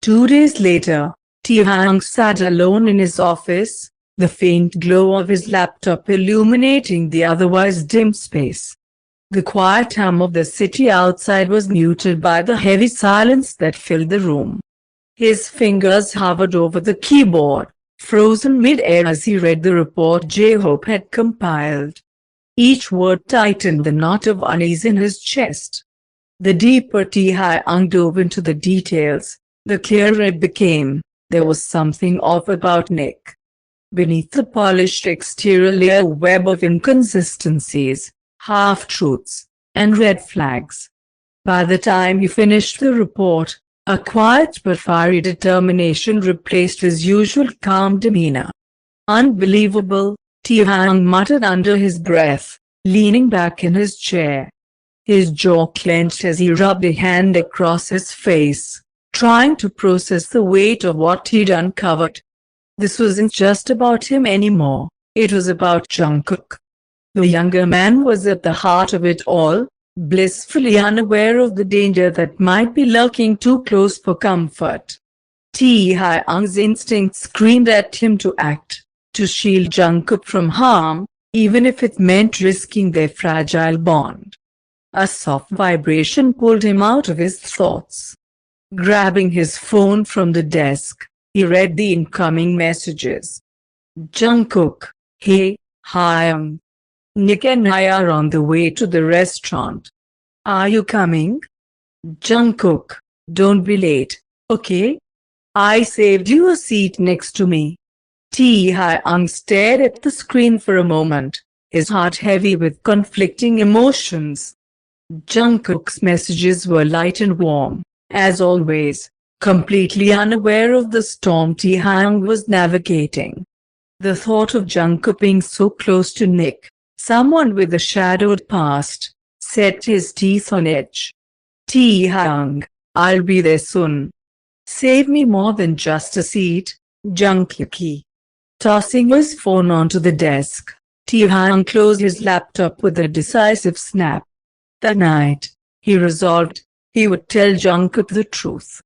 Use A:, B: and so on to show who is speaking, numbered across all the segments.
A: 2 days later, Taehyung sat alone in his office, the faint glow of his laptop illuminating the otherwise dim space. The quiet hum of the city outside was muted by the heavy silence that filled the room. His fingers hovered over the keyboard, frozen mid-air as he read the report J-Hope had compiled. Each word tightened the knot of unease in his chest. The deeper Taehyung dove into the details, the clearer it became. There was something off about Nick. Beneath the polished exterior lay a web of inconsistencies, half-truths, and red flags. By the time he finished the report, a quiet but fiery determination replaced his usual calm demeanor. "Unbelievable," Taehyung muttered under his breath, leaning back in his chair. His jaw clenched as he rubbed a hand across his face, trying to process the weight of what he'd uncovered. This wasn't just about him anymore, it was about Jungkook. The younger man was at the heart of it all, blissfully unaware of the danger that might be lurking too close for comfort. Taehyung's instincts screamed at him to act, to shield Jungkook from harm, even if it meant risking their fragile bond. A soft vibration pulled him out of his thoughts. Grabbing his phone from the desk, he read the incoming messages. "Jungkook, hey, Hyung. Nick and I are on the way to the restaurant. Are you coming? Jungkook, don't be late, okay? I saved you a seat next to me." Taehyung stared at the screen for a moment, his heart heavy with conflicting emotions. Jungkook's messages were light and warm, as always, completely unaware of the storm Taehyung was navigating. The thought of Jungkook being so close to Nick, someone with a shadowed past, set his teeth on edge. "Taehyung, I'll be there soon. Save me more than just a seat, Jungkook." Tossing his phone onto the desk, Taehyung closed his laptop with a decisive snap. That night, he resolved, he would tell Jungkook the truth.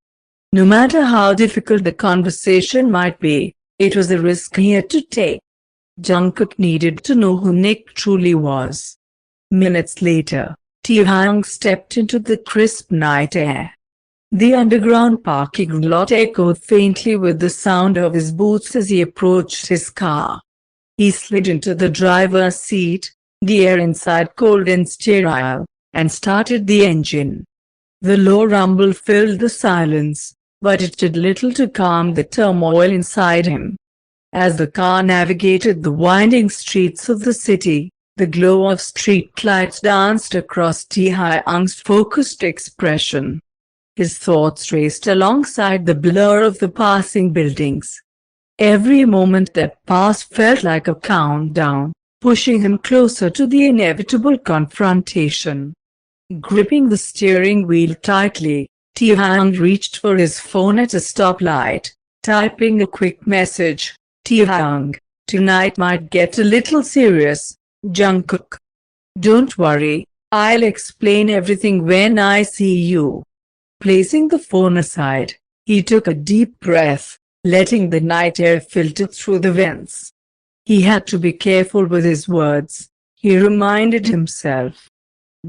A: No matter how difficult the conversation might be, it was a risk he had to take. Jungkook needed to know who Nick truly was. Minutes later, Taehyung stepped into the crisp night air. The underground parking lot echoed faintly with the sound of his boots as he approached his car. He slid into the driver's seat, the air inside cold and sterile, and started the engine. The low rumble filled the silence, but it did little to calm the turmoil inside him. As the car navigated the winding streets of the city, the glow of street lights danced across Taehyung's focused expression. His thoughts raced alongside the blur of the passing buildings. Every moment that passed felt like a countdown, pushing him closer to the inevitable confrontation. Gripping the steering wheel tightly, Taehyung reached for his phone at a stoplight, typing a quick message. "Taehyung, tonight might get a little serious, Jungkook. Don't worry, I'll explain everything when I see you." Placing the phone aside, he took a deep breath, letting the night air filter through the vents. He had to be careful with his words, he reminded himself.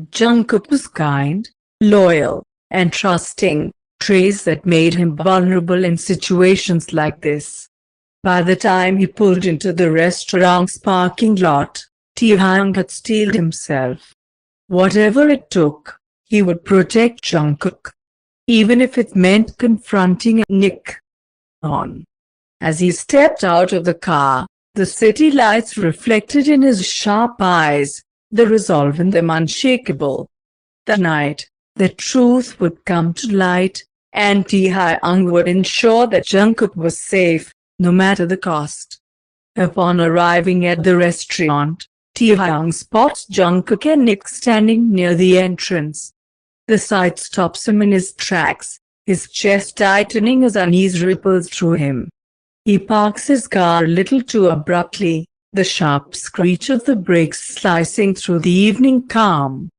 A: Jungkook was kind, loyal, and trusting, traits that made him vulnerable in situations like this. By the time he pulled into the restaurant's parking lot, Taehyung had steeled himself. Whatever it took, he would protect Jungkook, even if it meant confronting Nick. As he stepped out of the car, the city lights reflected in his sharp eyes, the resolve in them unshakable. That night, the truth would come to light, and Taehyung would ensure that Jungkook was safe, no matter the cost. Upon arriving at the restaurant, Taehyung spots Jungkook and Nick standing near the entrance. The sight stops him in his tracks, his chest tightening as unease ripples through him. He parks his car a little too abruptly, the sharp screech of the brakes slicing through the evening calm.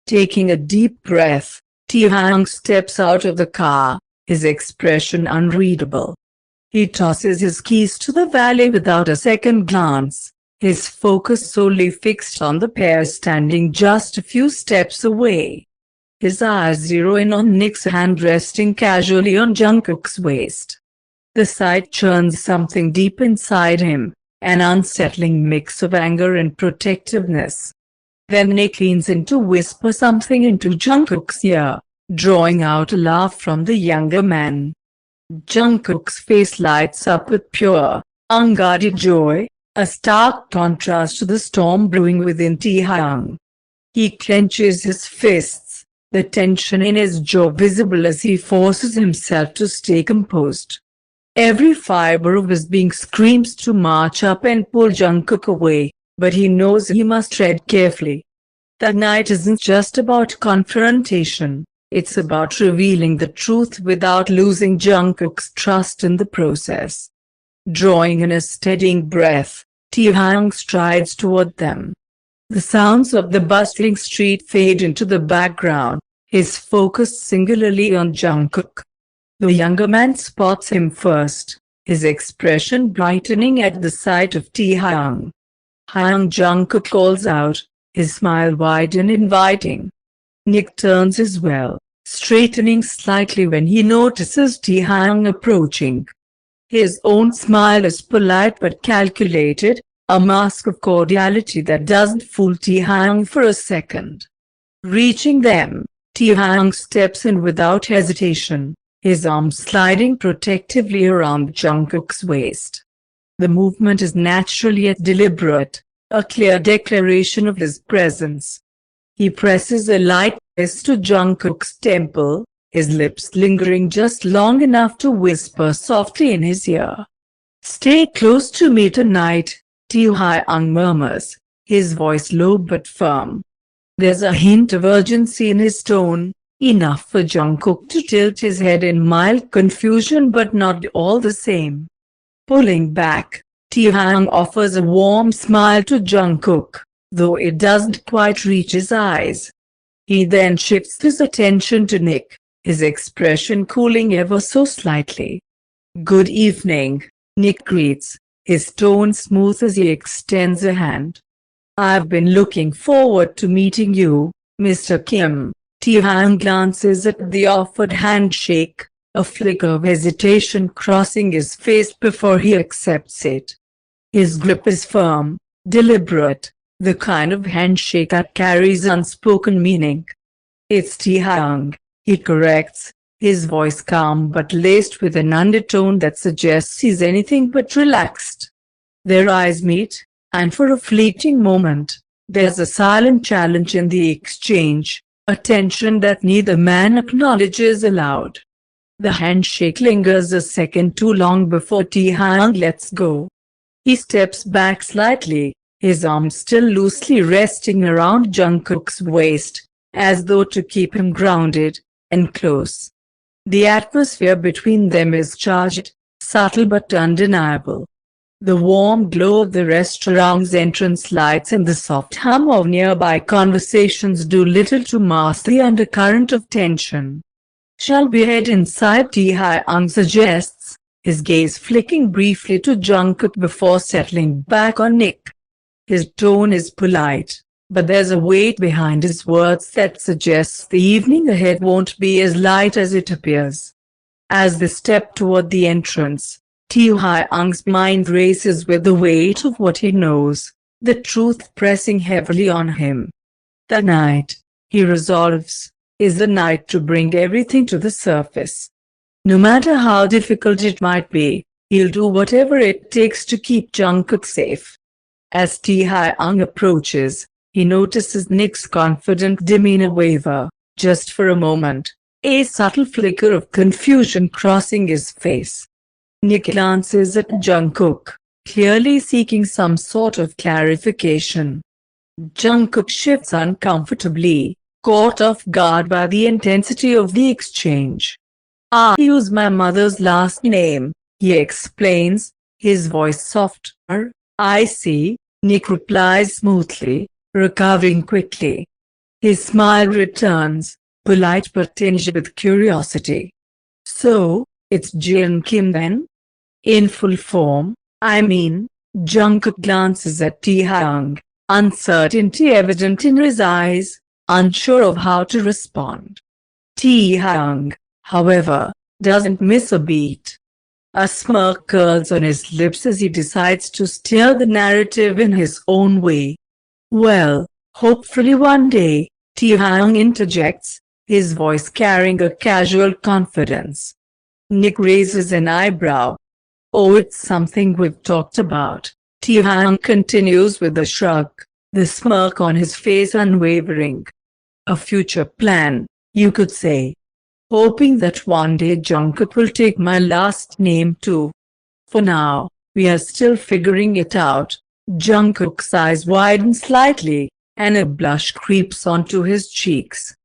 A: Taking a deep breath, Taehyung steps out of the car, his expression unreadable. He tosses his keys to the valet without a second glance, his focus solely fixed on the pair standing just a few steps away. His eyes zero in on Nick's hand resting casually on Jungkook's waist. The sight churns something deep inside him, an unsettling mix of anger and protectiveness. Then Nick leans in to whisper something into Jungkook's ear, drawing out a laugh from the younger man. Jungkook's face lights up with pure, unguarded joy, a stark contrast to the storm brewing within Taehyung. He clenches his fists, the tension in his jaw visible as he forces himself to stay composed. Every fiber of his being screams to march up and pull Jungkook away, but he knows he must tread carefully. The night isn't just about confrontation, it's about revealing the truth without losing Jungkook's trust in the process. Drawing in a steadying breath, Taehyung strides toward them. The sounds of the bustling street fade into the background, his focus singularly on Jungkook. The younger man spots him first, his expression brightening at the sight of Taehyung. "Hyung," Jungkook calls out, his smile wide and inviting. Nick turns as well, straightening slightly when he notices Taehyung approaching. His own smile is polite but calculated, a mask of cordiality that doesn't fool Taehyung for a second. Reaching them, Taehyung steps in without hesitation, his arm sliding protectively around Jungkook's waist. The movement is natural yet deliberate, a clear declaration of his presence. He presses a light kiss to Jungkook's temple, his lips lingering just long enough to whisper softly in his ear. "Stay close to me tonight," Taehyung murmurs, his voice low but firm. There's a hint of urgency in his tone, enough for Jungkook to tilt his head in mild confusion but not all the same. Pulling back, Taehyung offers a warm smile to Jungkook, though it doesn't quite reach his eyes. He then shifts his attention to Nick, his expression cooling ever so slightly. "Good evening," Nick greets, his tone smooth as he extends a hand. "I've been looking forward to meeting you, Mr. Kim." Taehyung glances at the offered handshake, a flicker of hesitation crossing his face before he accepts it. His grip is firm, deliberate, the kind of handshake that carries unspoken meaning. "It's Taehyung," he corrects, his voice calm but laced with an undertone that suggests he's anything but relaxed. Their eyes meet, and for a fleeting moment, there's a silent challenge in the exchange, a tension that neither man acknowledges aloud. The handshake lingers a second too long before Taehyung lets go. He steps back slightly, his arm still loosely resting around Jungkook's waist, as though to keep him grounded and close. The atmosphere between them is charged, subtle but undeniable. The warm glow of the restaurant's entrance lights and the soft hum of nearby conversations do little to mask the undercurrent of tension. "Shall we head inside?" Taehyung suggests, his gaze flicking briefly to Jungkook before settling back on Nick. His tone is polite, but there's a weight behind his words that suggests the evening ahead won't be as light as it appears. As they step toward the entrance, Taehyung's mind races with the weight of what he knows, the truth pressing heavily on him. The night, he resolves, is the night to bring everything to the surface. No matter how difficult it might be, he'll do whatever it takes to keep Jungkook safe. As Taehyung approaches, he notices Nick's confident demeanor waver, just for a moment, a subtle flicker of confusion crossing his face. Nick glances at Jungkook, clearly seeking some sort of clarification. Jungkook shifts uncomfortably, caught off guard by the intensity of the exchange. "I use my mother's last name," he explains, his voice softer. "I see," Nick replies smoothly, recovering quickly. His smile returns, polite but tinged with curiosity. So, it's Jin Kim then? In full form, I mean. Jungkook glances at Taehyung, uncertainty evident in his eyes, unsure of how to respond. Taehyung, however, doesn't miss a beat. A smirk curls on his lips as he decides to steer the narrative in his own way. Well, hopefully one day, Taehyung interjects, his voice carrying a casual confidence. Nick raises an eyebrow. Oh, it's something we've talked about. Taehyung continues with a shrug, the smirk on his face unwavering. A future plan, you could say. Hoping that one day Jungkook will take my last name too. For now, we are still figuring it out. Jungkook's eyes widen slightly, and a blush creeps onto his cheeks.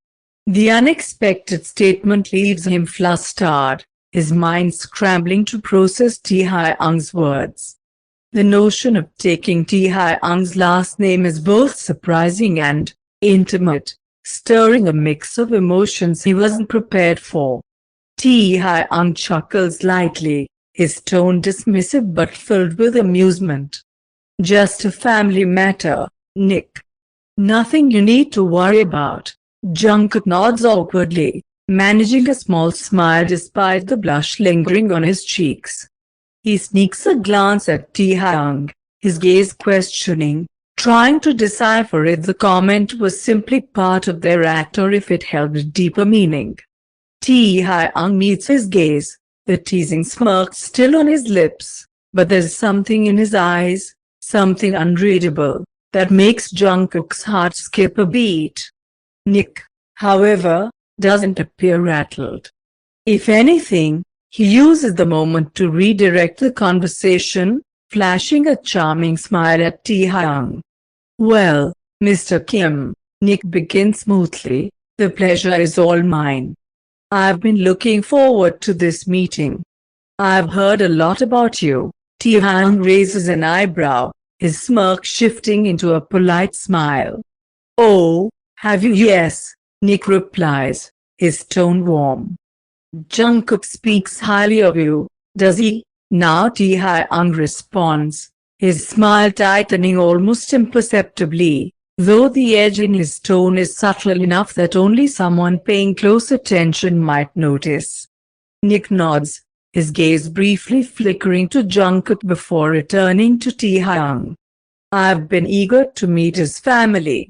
A: The unexpected statement leaves him flustered, his mind scrambling to process Taehyung's words. The notion of taking Taehyung's last name is both surprising and intimate, stirring a mix of emotions he wasn't prepared for. Taehyung chuckles lightly, his tone dismissive but filled with amusement. Just a family matter, Nick. Nothing you need to worry about. Jungkook nods awkwardly, managing a small smile despite the blush lingering on his cheeks. He sneaks a glance at Taehyung, his gaze questioning, trying to decipher if the comment was simply part of their act or if it held a deeper meaning. Taehyung meets his gaze, the teasing smirk still on his lips, but there's something in his eyes, something unreadable, that makes Jungkook's heart skip a beat. Nick, however, doesn't appear rattled. If anything, he uses the moment to redirect the conversation, flashing a charming smile at Taehyung. Well, Mr. Kim, Nick begins smoothly, the pleasure is all mine. I've been looking forward to this meeting. I've heard a lot about you. Taehyung raises an eyebrow, his smirk shifting into a polite smile. Oh, have you? Yes, Nick replies, his tone warm. Jungkook speaks highly of you, does he? Now Taehyung responds, his smile tightening almost imperceptibly, though the edge in his tone is subtle enough that only someone paying close attention might notice. Nick nods, his gaze briefly flickering to Jungkook before returning to Taehyung. I've been eager to meet his family.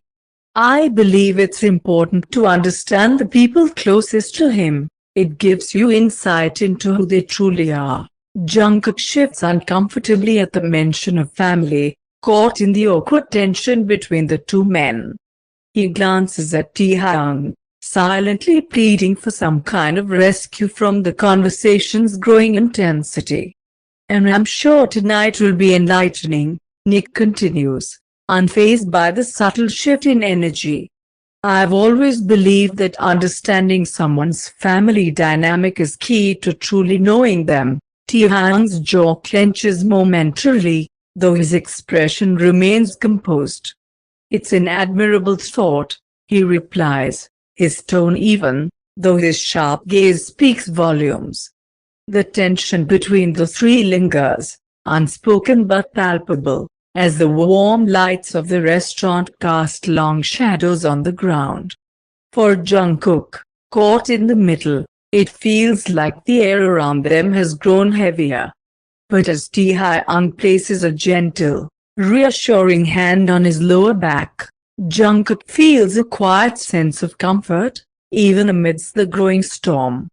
A: I believe it's important to understand the people closest to him. It gives you insight into who they truly are. Jungkook shifts uncomfortably at the mention of family, caught in the awkward tension between the two men. He glances at Taehyung, silently pleading for some kind of rescue from the conversation's growing intensity. And I'm sure tonight will be enlightening, Nick continues, unfazed by the subtle shift in energy. I've always believed that understanding someone's family dynamic is key to truly knowing them. Taehyung's jaw clenches momentarily, though his expression remains composed. It's an admirable thought, he replies, his tone even, though his sharp gaze speaks volumes. The tension between the three lingers, unspoken but palpable, as the warm lights of the restaurant cast long shadows on the ground. For Jungkook, caught in the middle, it feels like the air around them has grown heavier. But as Taehyung places a gentle, reassuring hand on his lower back, Jungkook feels a quiet sense of comfort, even amidst the growing storm.